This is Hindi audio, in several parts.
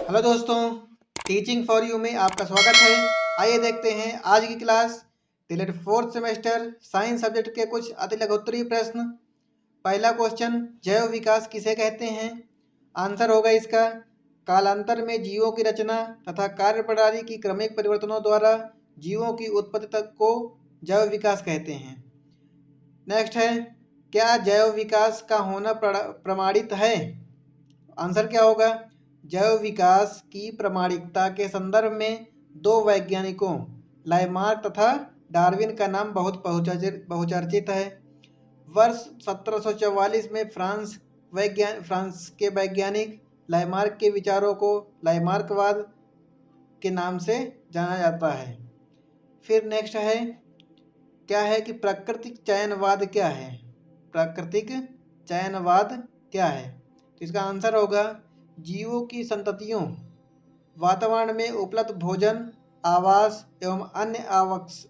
हेलो दोस्तों, टीचिंग फॉर यू में आपका स्वागत है। आइए देखते हैं आज की क्लास। टिलेट फोर्थ सेमेस्टर साइंस सब्जेक्ट के कुछ अति लघुत्तरीय प्रश्न। पहला क्वेश्चन, जैव विकास किसे कहते हैं? आंसर होगा इसका, कालांतर में जीवों की रचना तथा कार्यप्रणाली की क्रमिक परिवर्तनों द्वारा जीवों की उत्पत्ति तक को जैव विकास कहते हैं। नेक्स्ट है, क्या जैव विकास का होना प्रमाणित है? आंसर क्या होगा? जैव विकास की प्रामाणिकता के संदर्भ में दो वैज्ञानिकों लाइमार्क तथा डार्विन का नाम बहुत बहुचर्चित है। वर्ष 1744 में फ्रांस के वैज्ञानिक लाइमार्क के विचारों को लाइमार्कवाद के नाम से जाना जाता है। फिर नेक्स्ट है, क्या है कि प्राकृतिक चयनवाद क्या है? प्राकृतिक चयनवाद क्या है? तो इसका आंसर होगा, जीवों की संततियों वातावरण में उपलब्ध भोजन, आवास एवं अन्य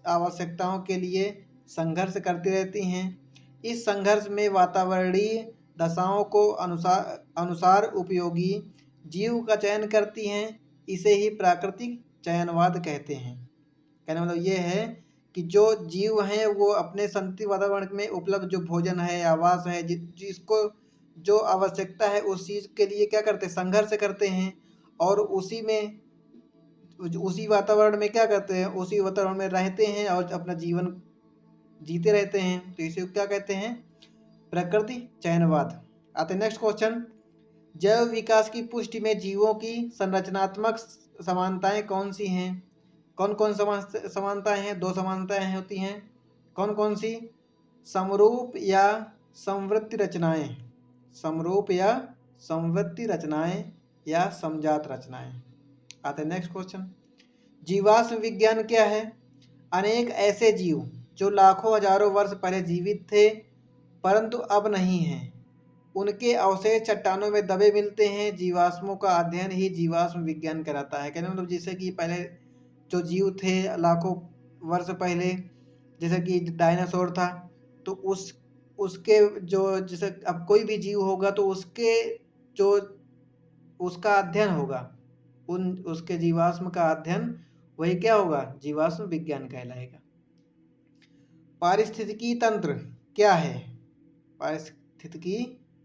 आवश्यकताओं के लिए संघर्ष करती रहती हैं। इस संघर्ष में वातावरणीय दशाओं को अनुसार उपयोगी जीव का चयन करती हैं। इसे ही प्राकृतिक चयनवाद कहते हैं। कहने मतलब ये है कि जो जीव हैं वो अपने संतति वातावरण में उपलब्ध जो भोजन है, आवास है, जिसको जो आवश्यकता है उस चीज़ के लिए क्या करते हैं? संघर्ष करते हैं। और उसी वातावरण में क्या करते हैं? उसी वातावरण में रहते हैं और अपना जीवन जीते रहते हैं। तो इसे क्या कहते हैं? प्रकृति चयनवाद। आते नेक्स्ट क्वेश्चन, जैव विकास की पुष्टि में जीवों की संरचनात्मक समानताएं कौन सी हैं? कौन कौन समानताएं हैं? दो समानताएं होती हैं। कौन कौन सी? समरूप या समवृत्ति रचनाएं। समरूप या समवृत्ति रचनाएं या समजात रचनाएं। आते हैं नेक्स्ट क्वेश्चन, जीवाश्म विज्ञान क्या है? अनेक ऐसे जीव जो लाखों हजारों वर्ष पहले जीवित थे परंतु अब नहीं हैं, उनके अवशेष चट्टानों में दबे मिलते हैं। जीवाश्मों का अध्ययन ही जीवाश्म विज्ञान कहलाता है। कहने मतलब जैसे कि पहले जो जीव थे लाखों वर्ष पहले, जैसे कि डायनासोर था, तो उसके जो जैसे अब कोई भी जीव होगा तो उसके जो उसका अध्ययन होगा, उसके जीवाश्म का अध्ययन, वही क्या होगा? जीवाश्म विज्ञान कहलाएगा। पारिस्थितिकी तंत्र क्या है? पारिस्थितिकी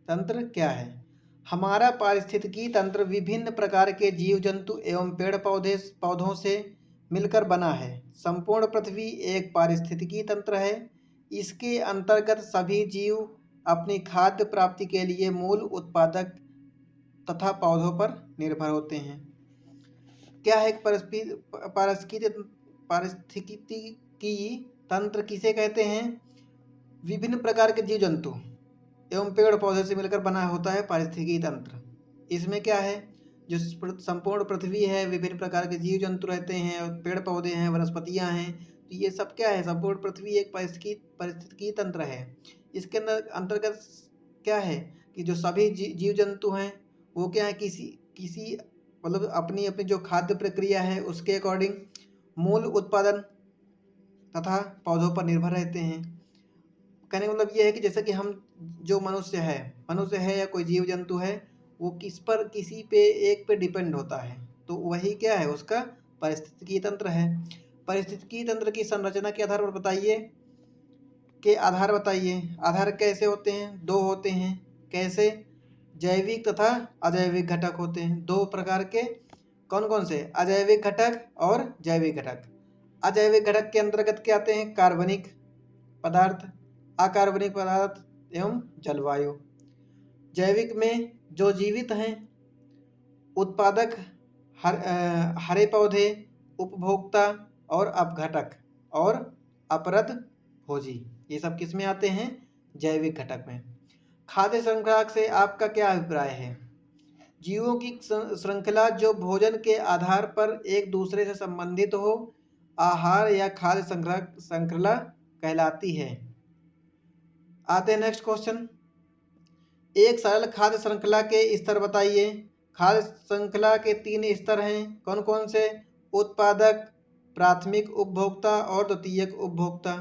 तंत्र क्या है? हमारा पारिस्थितिकी तंत्र विभिन्न प्रकार के जीव जंतु एवं पेड़ पौधों से मिलकर बना है। संपूर्ण पृथ्वी एक पारिस्थितिकी तंत्र है। इसके अंतर्गत सभी जीव अपनी खाद्य प्राप्ति के लिए मूल उत्पादक तथा पौधों पर निर्भर होते हैं। क्या है पारिस्थितिकी तंत्र किसे कहते हैं? विभिन्न प्रकार के जीव जंतु एवं पेड़ पौधे से मिलकर बना होता है पारिस्थितिकी तंत्र। इसमें क्या है? जो संपूर्ण पृथ्वी है, विभिन्न प्रकार के जीव जंतु रहते हैं, पेड़ पौधे हैं, वनस्पतियां हैं, तो ये सब क्या है? संपूर्ण पृथ्वी एक पारिस्थितिकी तंत्र है। इसके अंतर्गत क्या है कि जो सभी जीव जंतु हैं वो क्या है, किसी मतलब अपनी अपनी जो खाद्य प्रक्रिया है उसके अकॉर्डिंग मूल उत्पादन तथा पौधों पर निर्भर रहते हैं। कहने का मतलब ये है कि जैसे कि हम जो मनुष्य है या कोई जीव जंतु है, वो किसी पे एक पे डिपेंड होता है, तो वही क्या है? उसका पारिस्थितिकी तंत्र है। पारिस्थितिकी तंत्र की संरचना के आधार पर बताइए। आधार कैसे होते हैं? दो होते हैं। कैसे? जैविक तथा अजैविक घटक होते हैं। दो प्रकार के। कौन कौन से? अजैविक घटक और जैविक घटक। अजैविक घटक के अंतर्गत क्या आते हैं? कार्बनिक पदार्थ, अकार्बनिक पदार्थ एवं जलवायु। जैविक में जो जीवित हैं, उत्पादक, हरे पौधे, उपभोक्ता और अपघटक और अपरद भोजी, ये सब किस में आते हैं? जैविक घटक में। खाद्य श्रृंखला से आपका क्या अभिप्राय है? जीवों की श्रृंखला जो भोजन के आधार पर एक दूसरे से संबंधित हो, आहार या खाद्य श्रृंखला कहलाती है। आते हैं नेक्स्ट क्वेश्चन, एक सरल खाद्य श्रृंखला के स्तर बताइए। खाद्य श्रृंखला के 3 स्तर हैं। कौन कौन से? उत्पादक, प्राथमिक उपभोक्ता और द्वितीयक उपभोक्ता।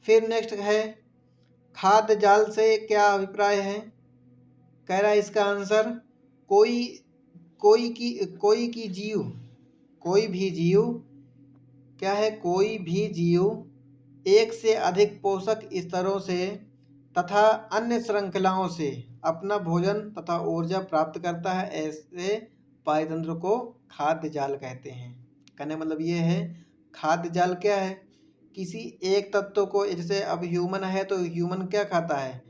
फिर नेक्स्ट है, खाद्य जाल से क्या अभिप्राय है? कह रहा है इसका आंसर, कोई की जीव, कोई भी जीव क्या है, कोई भी जीव एक से अधिक पोषक स्तरों से तथा अन्य श्रृंखलाओं से अपना भोजन तथा ऊर्जा प्राप्त करता है। ऐसे पारितंत्र को खाद्य जाल कहते हैं। कहने मतलब ये है, खाद्य जाल क्या है, किसी एक तत्व को, जैसे अब ह्यूमन है तो ह्यूमन क्या खाता है,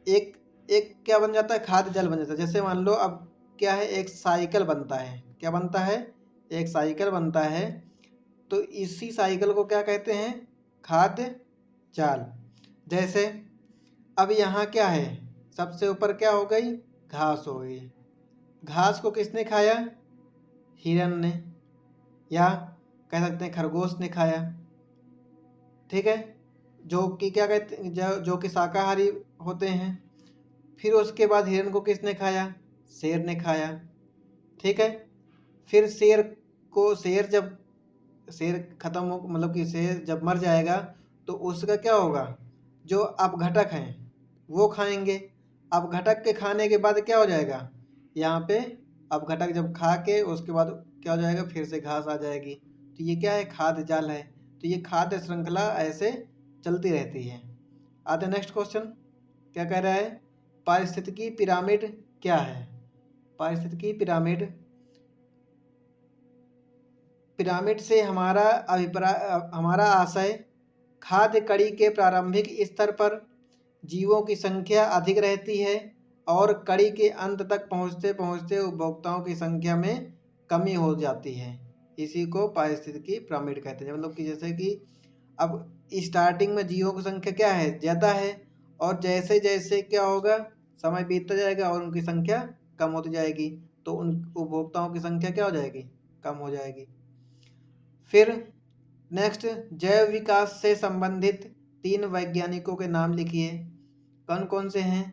एक एक क्या बन जाता है, खाद्य जाल बन जाता है। जैसे मान लो अब क्या है, एक साइकिल बनता है, क्या बनता है, एक साइकिल बनता है, तो इसी साइकिल को क्या कहते हैं, खाद्य जाल। जैसे अब यहाँ क्या है, सबसे ऊपर क्या हो गई, घास हो गई। घास को किसने खाया, हिरन ने, या कह सकते हैं खरगोश ने खाया, ठीक है, जो कि क्या कहते हैं, जो कि शाकाहारी होते हैं। फिर उसके बाद हिरन को किसने खाया, शेर ने खाया, ठीक है। फिर शेर खत्म हो, मतलब कि शेर जब मर जाएगा तो उसका क्या होगा, जो अपघटक हैं वो खाएंगे। अपघटक के खाने के बाद क्या हो जाएगा, यहाँ पे अपघटक जब खा के उसके बाद क्या हो जाएगा, फिर से घास आ जाएगी। तो ये क्या है, खाद्य जाल है। तो ये खाद्य श्रृंखला ऐसे चलती रहती है। आते नेक्स्ट क्वेश्चन, क्या कह रहा है, पारिस्थितिकी पिरामिड क्या है। पारिस्थितिकी पिरामिड, पिरामिड से हमारा अभिप्राय, हमारा आशय खाद्य कड़ी के प्रारंभिक स्तर पर जीवों की संख्या अधिक रहती है और कड़ी के अंत तक पहुंचते पहुंचते उपभोक्ताओं की संख्या में कमी हो जाती है। इसी को पारिस्थितिकी पिरामिड कहते हैं। मतलब कि जैसे कि अब स्टार्टिंग में जीवों की संख्या क्या है, ज़्यादा है, और जैसे जैसे क्या होगा, समय बीतता जाएगा और उनकी संख्या कम होती जाएगी, तो उन उपभोक्ताओं की संख्या क्या हो जाएगी, कम हो जाएगी। फिर नेक्स्ट, जैव विकास से संबंधित 3 वैज्ञानिकों के नाम लिखिए। कौन कौन से हैं,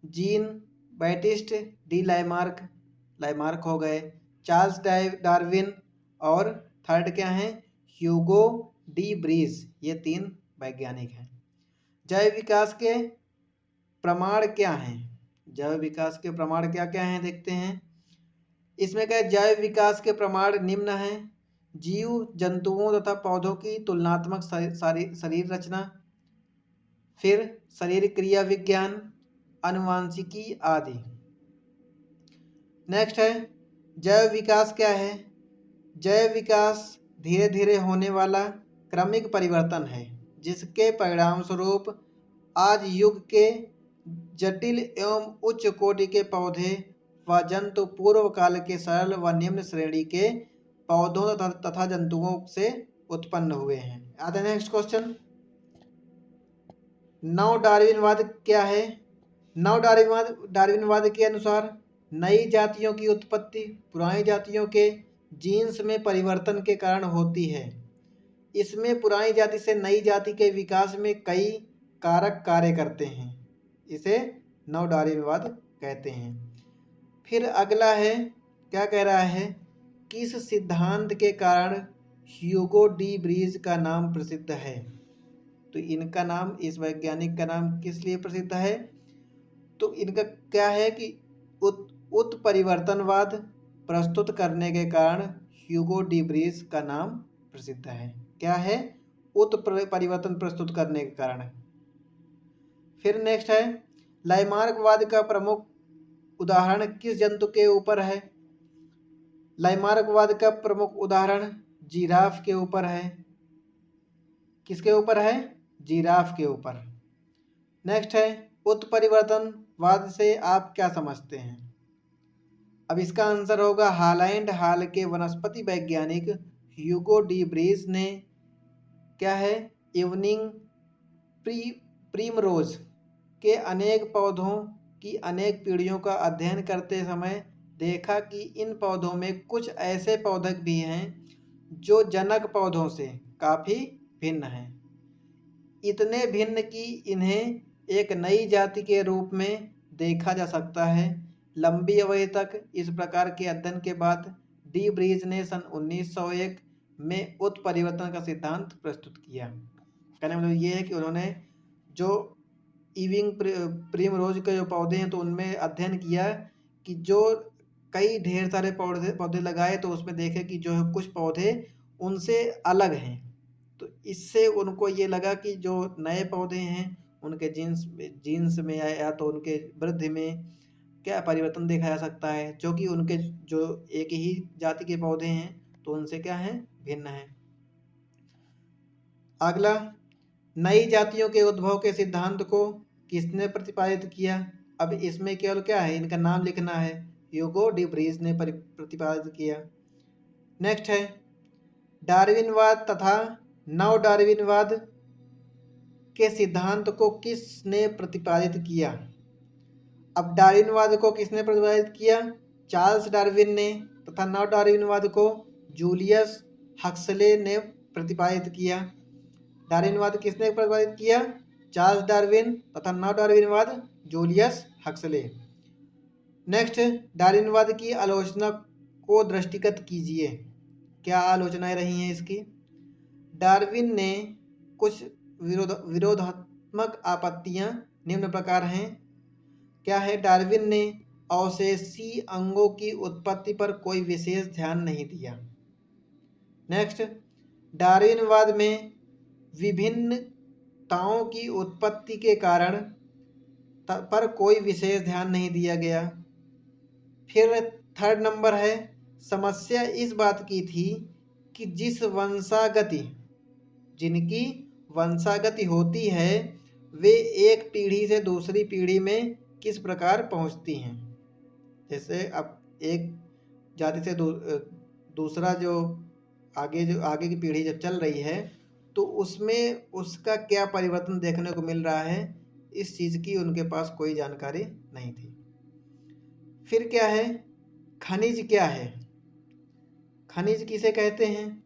जीन बैटिस्ट डी लाइमार्क, लाइमार्क हो गए, चार्ल्स डार्विन, और थर्ड क्या है, ह्यूगो डी ब्रीज। ये 3 वैज्ञानिक हैं। जैव विकास के प्रमाण क्या हैं, जैव विकास के प्रमाण क्या क्या हैं देखते हैं। इसमें क्या है, जैव विकास के प्रमाण निम्न हैं, जीव जंतुओं तथा पौधों की तुलनात्मक शरीर रचना, फिर शरीर क्रिया विज्ञान, अनुवांशिकी आदि। नेक्स्ट है, जैव विकास क्या है। जैव विकास धीरे धीरे होने वाला क्रमिक परिवर्तन है जिसके परिणाम स्वरूप आज युग के जटिल एवं उच्च कोटि के पौधे व जंतु पूर्व काल के सरल व निम्न श्रेणी के पौधों तथा जंतुओं से उत्पन्न हुए हैं। आते नेक्स्ट क्वेश्चन, नव डार्विनवाद क्या है। नव डार्विनवाद के अनुसार नई जातियों की उत्पत्ति पुरानी जातियों के जीन्स में परिवर्तन के कारण होती है। इसमें पुरानी जाति से नई जाति के विकास में कई कारक कार्य करते हैं। इसे नव डार्विनवाद कहते हैं। फिर अगला है, क्या कह रहा है, किस सिद्धांत के कारण ह्यूगो डी ब्रीज का नाम प्रसिद्ध है। तो इनका नाम, इस वैज्ञानिक का नाम किस लिए प्रसिद्ध है, तो इनका क्या है कि उत्परिवर्तनवाद प्रस्तुत करने के कारण ह्यूगो डी ब्रीज का नाम प्रसिद्ध है। क्या है, उत्परिवर्तन प्रस्तुत करने के कारण। फिर नेक्स्ट है, लाइमार्कवाद का प्रमुख उदाहरण किस जंतु के ऊपर है। लाइमार्कवाद का प्रमुख उदाहरण जिराफ के ऊपर है। किसके ऊपर है, जिराफ के ऊपर। नेक्स्ट है, उत्परिवर्तनवाद से आप क्या समझते हैं। अब इसका आंसर होगा हॉलैंड हाल के वनस्पति वैज्ञानिक ह्यूगो डी ब्रीज ने क्या है, इवनिंग प्रीमरोज के अनेक पौधों की अनेक पीढ़ियों का अध्ययन करते समय देखा कि इन पौधों में कुछ ऐसे पौधे भी हैं जो जनक पौधों से काफ़ी भिन्न हैं, इतने भिन्न कि इन्हें एक नई जाति के रूप में देखा जा सकता है। लंबी अवधि तक इस प्रकार के अध्ययन के बाद डी ब्रीज ने सन 1901 में उत्परिवर्तन का सिद्धांत प्रस्तुत किया। कहने मतलब ये है कि उन्होंने जो इविंग प्रीमरोज के जो पौधे हैं तो उनमें अध्ययन किया कि जो कई ढेर सारे पौधे पौधे लगाए तो उसमें देखे कि जो है कुछ पौधे उनसे अलग हैं, तो इससे उनको ये लगा कि जो नए पौधे हैं उनके जीन्स में या तो उनके वृद्धि में क्या परिवर्तन देखा जा सकता है, जो कि उनके जो एक ही जाति के पौधे हैं तो उनसे क्या है, भिन्न है। अगला, नई जातियों के उद्भव के सिद्धांत को किसने प्रतिपादित किया? अब इसमें केवल क्या है, इनका नाम लिखना है। ह्यूगो डी व्रीज ने प्रतिपादित किया। नेक्स्ट है, डार्विनवाद तथा नव डार्विनवाद के सिद्धांत को किसने प्रतिपादित किया? अब डार्विनवाद को किसने प्रतिपादित किया? चार्ल्स डार्विन ने, तथा नव डार्विनवाद को जूलियस हक्सले ने प्रतिपादित किया। डार्विनवाद किसने प्रतिपादित किया? चार्ल्स डार्विन, तथा नव डार्विनवाद जूलियस हक्सले। नेक्स्ट, डार्विनवाद की आलोचना को दृष्टिगत कीजिए। क्या आलोचनाएं रही हैं इसकी? डार्विन ने कुछ विरोधात्मक आपत्तियां निम्न प्रकार हैं। क्या है? डार्विन ने अवशेषी अंगों की उत्पत्ति पर कोई विशेष ध्यान नहीं दिया। नेक्स्ट, डार्विनवाद में विभिन्नताओं की उत्पत्ति के कारण पर कोई विशेष ध्यान नहीं दिया गया। फिर थर्ड नंबर है, समस्या इस बात की थी कि जिनकी वंशागति होती है वे एक पीढ़ी से दूसरी पीढ़ी में किस प्रकार पहुंचती हैं। जैसे अब एक जाति से दूसरा जो आगे की पीढ़ी जब चल रही है तो उसमें उसका क्या परिवर्तन देखने को मिल रहा है, इस चीज़ की उनके पास कोई जानकारी नहीं थी। फिर क्या है, खनिज क्या है? खनिज किसे कहते हैं?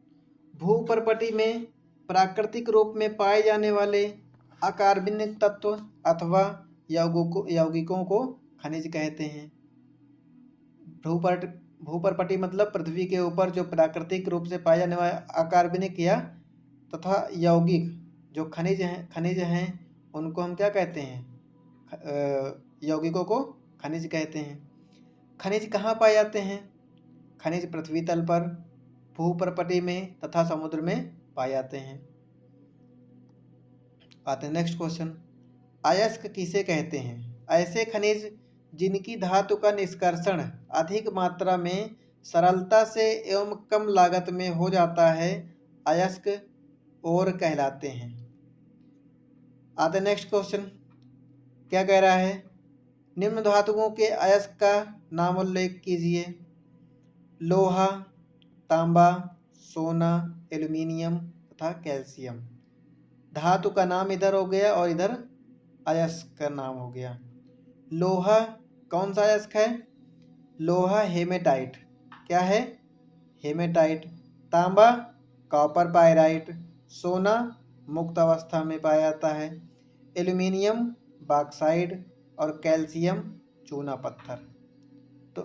भूपर्पटी में प्राकृतिक रूप में पाए जाने वाले अकार्बनिक तत्व अथवा यौगिकों को खनिज कहते हैं। भूपर्पटी मतलब पृथ्वी के ऊपर जो प्राकृतिक रूप से पाए जाने वाले अकार्बनिक या तथा यौगिक जो खनिज हैं उनको हम क्या कहते हैं? यौगिकों को खनिज कहते हैं। खनिज कहाँ पाए जाते हैं? खनिज पृथ्वी तल पर, भूपर्पटी में तथा समुद्र में पाए जाते हैं। आते हैं नेक्स्ट क्वेश्चन, अयस्क किसे कहते हैं? ऐसे खनिज जिनकी धातु का निष्कर्षण अधिक मात्रा में सरलता से एवं कम लागत में हो जाता है अयस्क और कहलाते हैं। आते हैं नेक्स्ट क्वेश्चन, क्या कह रहा है? निम्न धातुओं के अयस्क का नामोल्लेख कीजिए। लोहा, तांबा, सोना, एल्यूमिनियम तथा कैल्शियम। धातु का नाम इधर हो गया और इधर अयस्क का नाम हो गया। लोहा कौन सा अयस्क है? लोहा हेमेटाइट। क्या है? हेमेटाइट। तांबा कॉपर पायराइट। सोना मुक्त अवस्था में पाया जाता है। एल्यूमिनियम बॉक्साइड और कैल्शियम चूना पत्थर। तो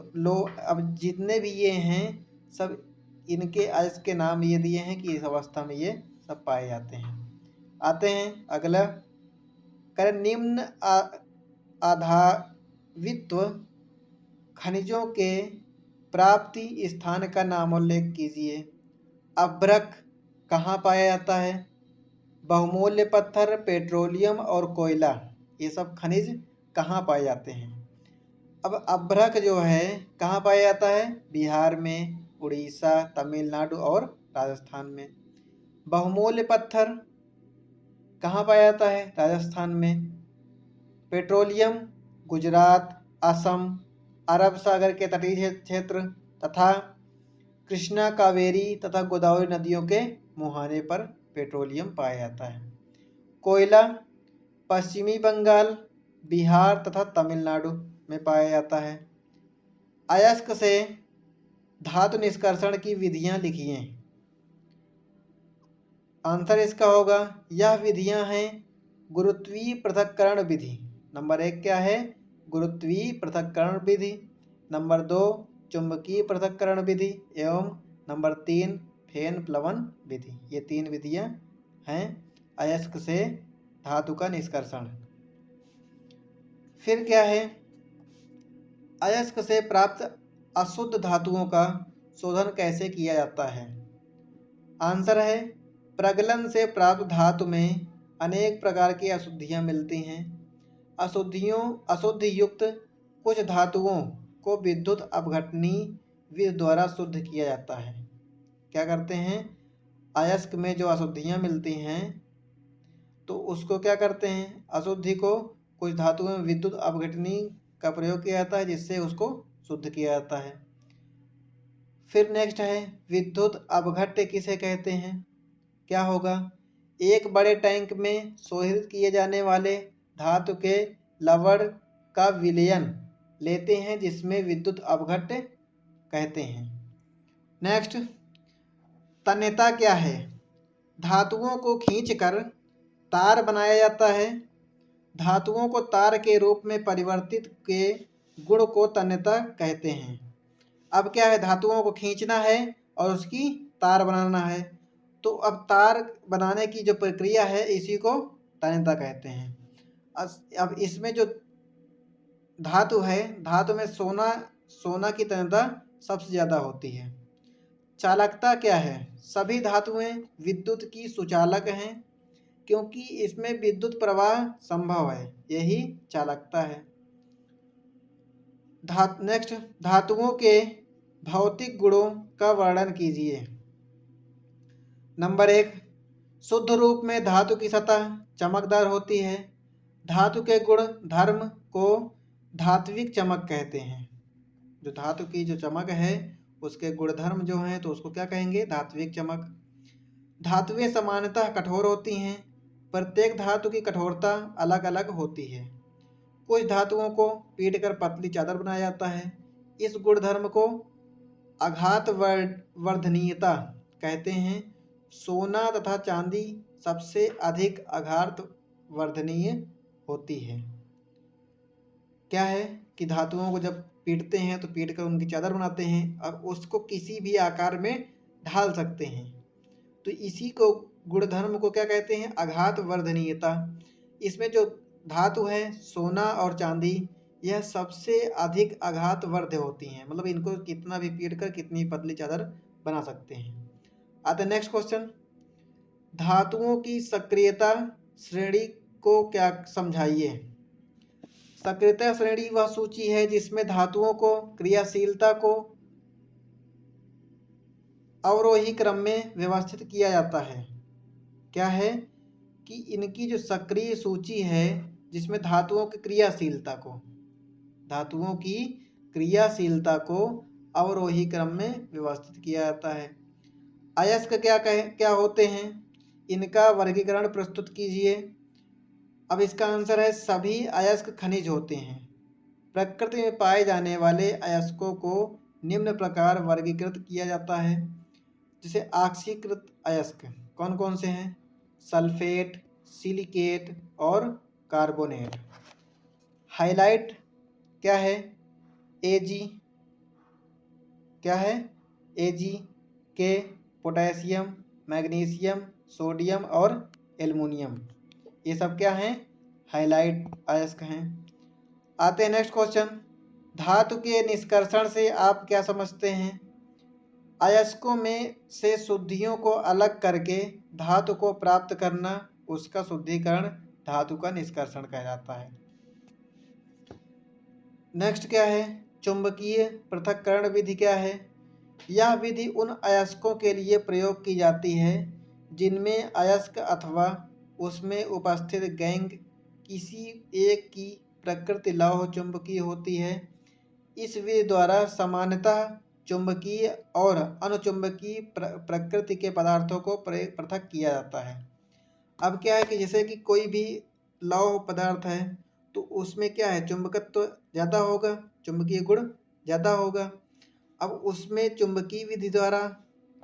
अब जितने भी ये हैं सब इनके अयस्क के नाम ये दिए हैं कि इस अवस्था में ये सब पाए जाते हैं। आते हैं अगला, करें निम्न आधावित्व खनिजों के प्राप्ति स्थान का नामोल्लेख कीजिए। अभ्रक कहाँ पाया जाता है? बहुमूल्य पत्थर, पेट्रोलियम और कोयला, ये सब खनिज कहाँ पाए जाते हैं? अब अभ्रक जो है कहाँ पाया जाता है? बिहार में, उड़ीसा, तमिलनाडु और राजस्थान में। बहुमूल्य पत्थर कहाँ पाया जाता है? राजस्थान में। पेट्रोलियम गुजरात, असम, अरब सागर के तटीय क्षेत्र तथा कृष्णा, कावेरी तथा गोदावरी नदियों के मुहाने पर पेट्रोलियम पाया जाता है। कोयला पश्चिमी बंगाल, बिहार तथा तमिलनाडु में पाया जाता है। अयस्क से धातु निष्कर्षण की विधियां लिखिए। आंसर इसका होगा, यह विधियां हैं गुरुत्वीय पृथक्करण विधि। नंबर 1 क्या है? गुरुत्वीय पृथक्करण विधि। नंबर 2 चुंबकीय पृथक्करण विधि एवं नंबर 3 फेन प्लवन विधि। ये 3 विधियां हैं अयस्क से धातु का निष्कर्षण। फिर क्या है? अयस्क से प्राप्त अशुद्ध धातुओं का शोधन कैसे किया जाता है? आंसर है प्रगलन से प्राप्त धातु में अनेक प्रकार की अशुद्धियाँ मिलती हैं। अशुद्ध युक्त कुछ धातुओं को विद्युत अपघटनी विधि द्वारा शुद्ध किया जाता है। क्या करते हैं? अयस्क में जो अशुद्धियाँ मिलती हैं तो उसको क्या करते हैं, अशुद्धि को कुछ धातुओं में विद्युत अपघटनी का प्रयोग किया जाता है जिससे उसको शुद्ध किया जाता है। फिर नेक्स्ट है विद्युत अपघट्य किसे कहते हैं? क्या होगा? एक बड़े टैंक में शोधित किए जाने वाले धातु के लवण का विलयन लेते हैं जिसमें विद्युत अपघट्य कहते हैं। नेक्स्ट, तन्यता क्या है? धातुओं को खींचकर तार बनाया जाता है। धातुओं को तार के रूप में परिवर्तित के गुण को तन्यता कहते हैं। अब क्या है, धातुओं को खींचना है और उसकी तार बनाना है, तो अब तार बनाने की जो प्रक्रिया है इसी को तन्यता कहते हैं। अब इसमें जो धातु है, धातु में सोना की तन्यता सबसे ज़्यादा होती है। चालकता क्या है? सभी धातुएं विद्युत की सुचालक हैं क्योंकि इसमें विद्युत प्रवाह संभव है, यही चालकता है। नेक्स्ट, धातुओं के भौतिक गुणों का वर्णन कीजिए। नंबर 1, शुद्ध रूप में धातु की सतह चमकदार होती है। धातु के गुण धर्म को धात्विक चमक कहते हैं। जो धातु की जो चमक है उसके गुणधर्म जो हैं तो उसको क्या कहेंगे? धात्विक चमक। धातुएं सामान्यतः कठोर होती हैं। प्रत्येक धातु की कठोरता अलग अलग होती है। कुछ धातुओं को पीटकर पतली चादर बनाया जाता है। इस गुणधर्म को आघात वर्धनीयता कहते हैं। सोना तथा चांदी सबसे अधिक आघात वर्धनीय होती है। क्या है कि धातुओं को जब पीटते हैं तो पीट कर उनकी चादर बनाते हैं और उसको किसी भी आकार में ढाल सकते हैं, तो इसी को गुणधर्म को क्या कहते हैं? आघात वर्धनीयता। इसमें जो धातु है सोना और चांदी, यह सबसे अधिक आघात वर्ध होती हैं, मतलब इनको कितना भी पीट कर कितनी पतली चादर बना सकते हैं। आते नेक्स्ट क्वेश्चन, धातुओं की सक्रियता श्रेणी को क्या समझाइए। सक्रियता श्रेणी वह सूची है जिसमें धातुओं को क्रियाशीलता को अवरोही क्रम में व्यवस्थित किया जाता है। क्या है कि इनकी जो सक्रिय सूची है जिसमें धातुओं की क्रियाशीलता को अवरोही क्रम में व्यवस्थित किया जाता है। अयस्क क्या होते हैं? इनका वर्गीकरण प्रस्तुत कीजिए। अब इसका आंसर है सभी अयस्क खनिज होते हैं। प्रकृति में पाए जाने वाले अयस्कों को निम्न प्रकार वर्गीकृत किया जाता है। जैसे ऑक्सीकृत अयस्क कौन कौन से हैं? सल्फेट, सिलिकेट और कार्बोनेट। हाइलाइट क्या है? एजी क्या है? एजी के पोटेशियम, मैग्नीशियम, सोडियम और एल्युमिनियम, ये सब क्या हैं? हाइलाइट अयस्क हैं। आते हैं नेक्स्ट क्वेश्चन, धातु के निष्कर्षण से आप क्या समझते हैं? अयस्कों में से शुद्धियों को अलग करके धातु को प्राप्त करना, उसका शुद्धिकरण धातु का निष्कर्षण कहलाता है। नेक्स्ट क्या है? चुंबकीय पृथक्करण विधि क्या है? यह विधि उन अयस्कों के लिए प्रयोग की जाती है जिनमें अयस्क अथवा उसमें उपस्थित गैंग किसी एक की प्रकृति लौह चुंबकीय होती है। इस विधि द्वारा सामान्यतः चुंबकीय और अनुचुंबकीय प्रकृति के पदार्थों को पृथक किया जाता है। अब क्या है कि जैसे कि कोई भी लौह पदार्थ है तो उसमें क्या है? चुंबकत्व ज़्यादा होगा, चुंबकीय गुण ज़्यादा होगा। अब उसमें चुंबकीय विधि द्वारा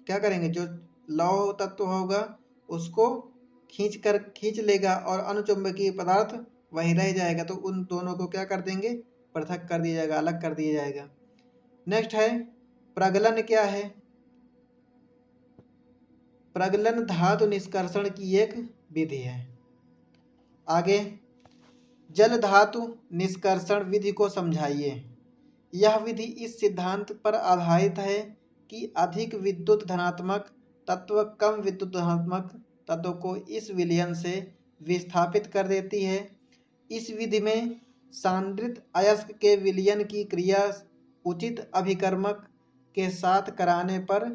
क्या करेंगे? जो लौह तत्व होगा उसको खींच लेगा और अनुचुंबकीय पदार्थ वही रह जाएगा, तो उन दोनों को क्या कर देंगे? पृथक कर दिया जाएगा, अलग कर दिया जाएगा। नेक्स्ट है प्रगलन क्या है? प्रगलन धातु निष्कर्षण की एक विधि है। आगे जल धातु निष्कर्षण विधि को समझाइए। यह विधि इस सिद्धांत पर आधारित है कि अधिक विद्युत धनात्मक तत्व कम विद्युत धनात्मक तत्व को इस विलयन से विस्थापित कर देती है। इस विधि में सांद्रित अयस्क के विलयन की क्रिया उचित अभिकर्मक के साथ कराने पर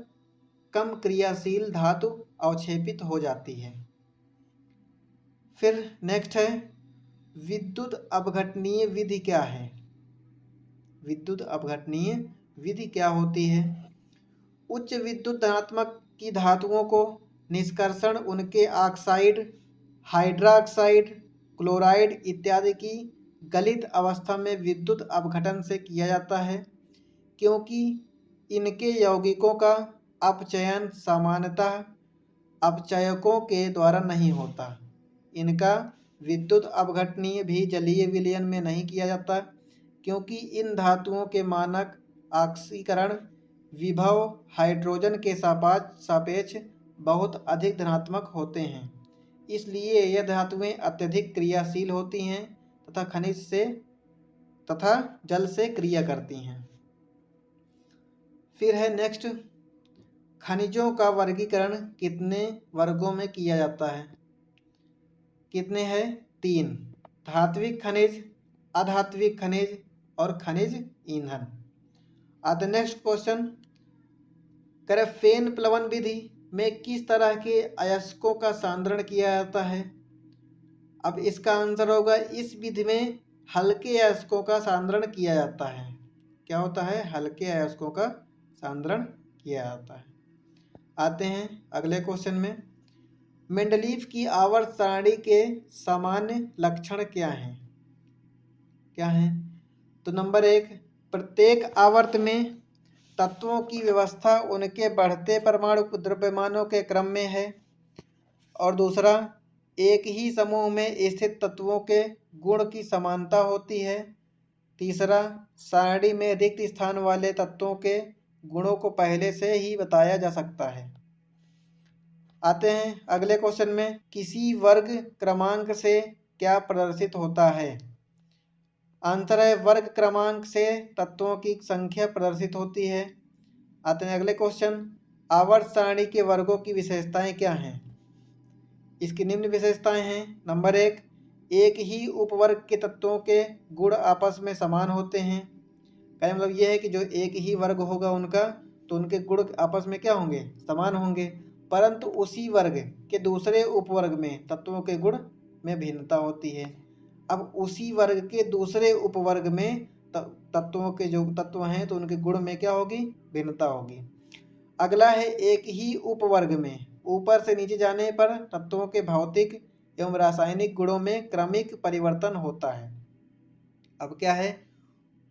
कम क्रियाशील धातु अवक्षेपित हो जाती है। फिर नेक्स्ट है विद्युत अपघटनीय विधि क्या है। विद्युत अपघटनीय विधि क्या होती है। उच्च विद्युत धनात्मक की धातुओं को निष्कर्षण उनके ऑक्साइड, हाइड्रोक्साइड, क्लोराइड इत्यादि की गलित अवस्था में विद्युत अपघटन से किया जाता है, क्योंकि इनके यौगिकों का अपचयन सामान्यतः अपचयकों के द्वारा नहीं होता। इनका विद्युत अपघटनीय भी जलीय विलयन में नहीं किया जाता, क्योंकि इन धातुओं के मानक ऑक्सीकरण विभव हाइड्रोजन के सापेक्ष बहुत अधिक धनात्मक होते हैं। इसलिए यह धातुएं अत्यधिक क्रियाशील होती हैं तथा खनिज से तथा जल से क्रिया करती हैं। फिर है नेक्स्ट, खनिजों का वर्गीकरण कितने वर्गों में किया जाता है। कितने हैं? 3। धात्विक खनिज, अधात्विक खनिज और खनिज ईंधन। अब नेक्स्ट क्वेश्चन, फेन प्लवन विधि में किस तरह के अयस्कों का सांद्रण किया जाता है। अब इसका आंसर होगा इस विधि में हल्के अयस्कों का सांद्रण किया जाता है। क्या होता है? हल्के अयस्कों का सांद्रण किया जाता है। आते हैं अगले क्वेश्चन में, मेंडलीव की आवर्त सारणी के सामान्य लक्षण क्या हैं? क्या हैं? तो नंबर 1, प्रत्येक आवर्त में तत्वों की व्यवस्था उनके बढ़ते परमाणु द्रव्यमानों के क्रम में है। और दूसरा, एक ही समूह में स्थित तत्वों के गुण की समानता होती है। तीसरा, सारणी में रिक्त स्थान वाले तत्वों के गुणों को पहले से ही बताया जा सकता है। आते हैं अगले क्वेश्चन में, किसी वर्ग क्रमांक से क्या प्रदर्शित होता है। आंसर है वर्ग क्रमांक से तत्वों की संख्या प्रदर्शित होती है। आते हैं अगले क्वेश्चन, आवर्त सारणी के वर्गों की विशेषताएं क्या हैं। इसकी निम्न विशेषताएं हैं। नंबर 1, एक ही उपवर्ग के तत्वों के गुण आपस में समान होते हैं। का मतलब यह है कि जो एक ही वर्ग होगा उनका, तो उनके गुण आपस में क्या होंगे? समान होंगे। परंतु उसी वर्ग के दूसरे उपवर्ग में तत्वों के गुण में भिन्नता होती है। अब उसी वर्ग के दूसरे उपवर्ग में तत्वों के जो तत्व हैं तो उनके गुण में क्या होगी? भिन्नता होगी। अगला है, एक ही उपवर्ग में ऊपर से नीचे जाने पर तत्वों के भौतिक एवं रासायनिक गुणों में क्रमिक परिवर्तन होता है। अब क्या है,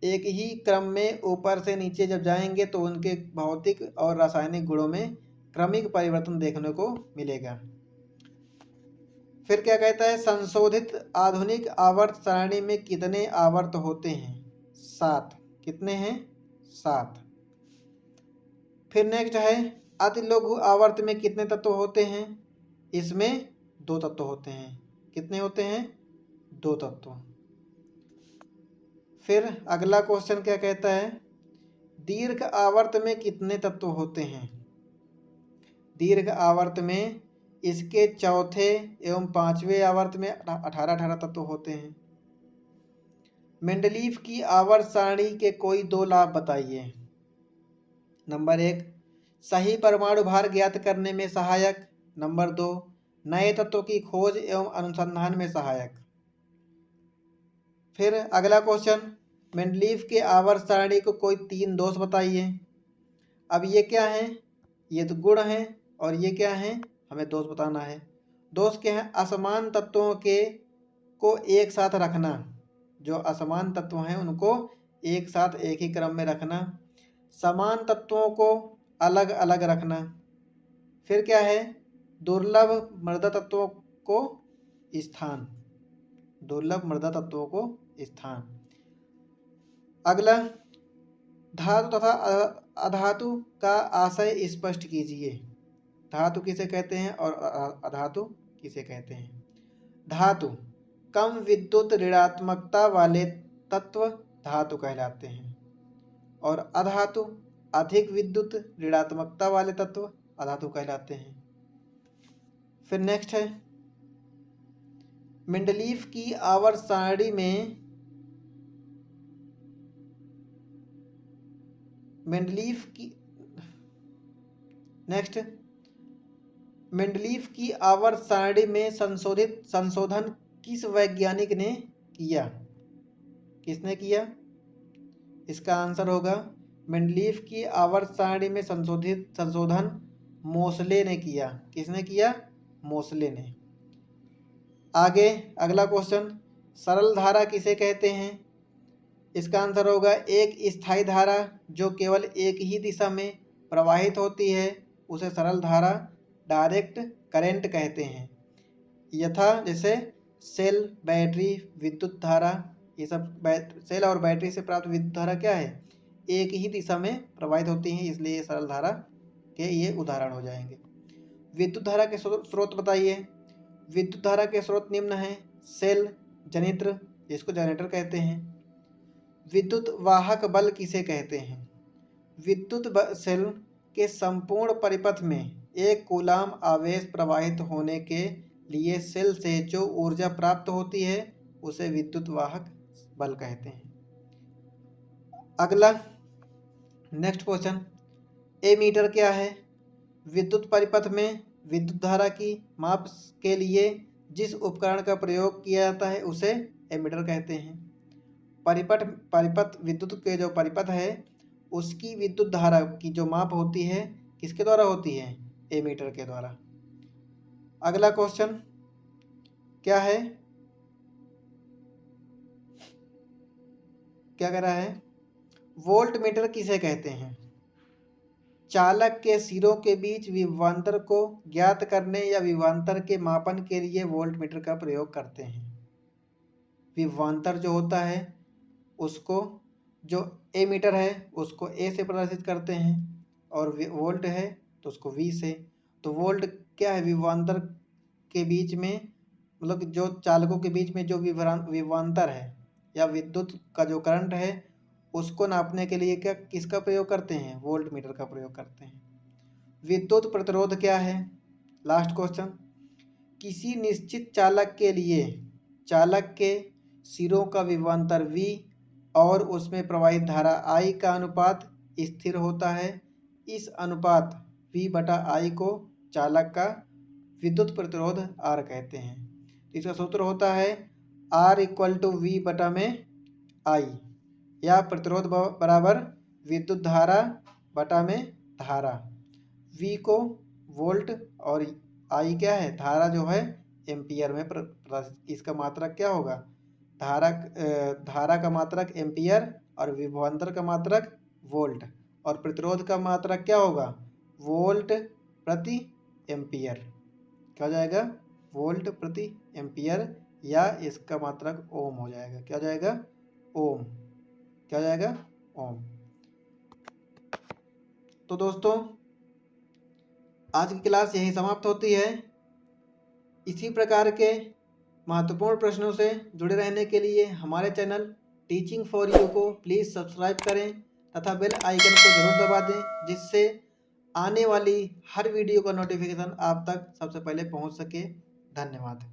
एक ही क्रम में ऊपर से नीचे जब जाएंगे तो उनके भौतिक और रासायनिक गुणों में क्रमिक परिवर्तन देखने को मिलेगा। फिर क्या कहता है, संशोधित आधुनिक आवर्त सारणी में कितने आवर्त होते हैं? 7। कितने हैं? 7। फिर नेक्स्ट है, अति लघु आवर्त में कितने तत्व होते हैं? इसमें 2 तत्व होते हैं। कितने होते हैं? 2 तत्व। फिर अगला क्वेश्चन क्या कहता है, दीर्घ आवर्त में कितने तत्व होते हैं? दीर्घ आवर्त में इसके चौथे एवं 5वें आवर्त में 18 तत्व होते हैं। मेंडलीव की आवर्त सारणी के कोई 2 लाभ बताइए। नंबर 1, सही परमाणु भार ज्ञात करने में सहायक। नंबर 2, नए तत्वों की खोज एवं अनुसंधान में सहायक। फिर अगला क्वेश्चन, मेंडलीव के आवर्त सारणी को कोई 3 दोष बताइए। अब ये क्या हैं? ये तो गुण हैं और ये क्या हैं? हमें दोष बताना है। दोष क्या है? असमान तत्वों के को एक साथ रखना। जो असमान तत्व हैं उनको एक साथ एक ही क्रम में रखना। समान तत्वों को अलग अलग रखना। फिर क्या है? दुर्लभ मृदा तत्वों को स्थान। दुर्लभ मृदा तत्वों को स्थान। अगला, धातु तथा अधातु का आशय स्पष्ट कीजिए। धातु किसे कहते हैं और अधातु किसे कहते हैं? धातु कम विद्युत ऋणात्मकता वाले तत्व धातु कहलाते हैं। और अधातु अधिक विद्युत ऋणात्मकता वाले तत्व अधातु कहलाते हैं। फिर नेक्स्ट है मेंडलीफ की आवर्त सारणी में मेंडलीफ की आवर्त सारणी में संशोधन किस वैज्ञानिक ने किया? किसने किया? इसका आंसर होगा मेंडलीफ की आवर्त सारणी में संशोधन मोसले ने किया। किसने किया? मोसले ने। आगे अगला क्वेश्चन, सरल धारा किसे कहते हैं? इसका आंसर होगा एक स्थायी धारा जो केवल एक ही दिशा में प्रवाहित होती है उसे सरल धारा डायरेक्ट करंट कहते हैं। यथा जैसे सेल, बैटरी, विद्युत धारा, ये सब सेल और बैटरी से प्राप्त विद्युत धारा क्या है? एक ही दिशा में प्रवाहित होती हैं, इसलिए ये सरल धारा के ये उदाहरण हो जाएंगे। विद्युत धारा के स्रोत बताइए। विद्युत धारा के स्रोत निम्न हैं। सेल, जनित्र, जिसको जनरेटर कहते हैं। विद्युत वाहक बल किसे कहते हैं? विद्युत सेल के संपूर्ण परिपथ में एक कूलाम आवेश प्रवाहित होने के लिए सेल से जो ऊर्जा प्राप्त होती है उसे विद्युत वाहक बल कहते हैं। अगला नेक्स्ट क्वेश्चन, एमीटर क्या है? विद्युत परिपथ में विद्युत धारा की माप के लिए जिस उपकरण का प्रयोग किया जाता है उसे एमीटर कहते हैं। परिपथ विद्युत के जो परिपथ है उसकी विद्युत धारा की जो माप होती है किसके द्वारा होती है? एमीटर के द्वारा। अगला क्वेश्चन क्या है? क्या कह रहा है? वोल्टमीटर किसे कहते हैं? चालक के सिरों के बीच विभवांतर को ज्ञात करने या विभवांतर के मापन के लिए वोल्टमीटर का प्रयोग करते हैं। विभवांतर जो होता है उसको जो एमीटर है उसको ए से प्रदर्शित करते हैं और वोल्ट है तो उसको वी से। तो वोल्ट क्या है? विभवांतर के बीच में, मतलब जो चालकों के बीच में जो विभवांतर है या विद्युत का जो करंट है उसको नापने के लिए क्या किसका प्रयोग करते हैं? वोल्टमीटर का प्रयोग करते हैं। विद्युत प्रतिरोध क्या है? लास्ट क्वेश्चन, किसी निश्चित चालक के लिए चालक के सिरों का विभवांतर V और उसमें प्रवाहित धारा I का अनुपात स्थिर होता है। इस अनुपात V/I को चालक का विद्युत प्रतिरोध R कहते हैं। इसका सूत्र होता है R = V/I या प्रतिरोध बराबर विद्युत धारा बटा में धारा। V को वोल्ट और I क्या है? धारा जो है एम्पियर में इसका मात्रक क्या होगा? धारा का मात्रक एम्पियर और विभवांतर का मात्रक वोल्ट और प्रतिरोध का मात्रक क्या होगा? वोल्ट प्रति एम्पियर। क्या हो जाएगा? वोल्ट प्रति एम्पियर, या इसका मात्रक ओम हो जाएगा। क्या हो जाएगा? ओम। क्या हो जाएगा? ओम। तो दोस्तों आज की क्लास यहीं समाप्त होती है। इसी प्रकार के महत्वपूर्ण प्रश्नों से जुड़े रहने के लिए हमारे चैनल टीचिंग फॉर यू को प्लीज़ सब्सक्राइब करें तथा बेल आइकन को जरूर दबा दें, जिससे आने वाली हर वीडियो का नोटिफिकेशन आप तक सबसे पहले पहुंच सके। धन्यवाद।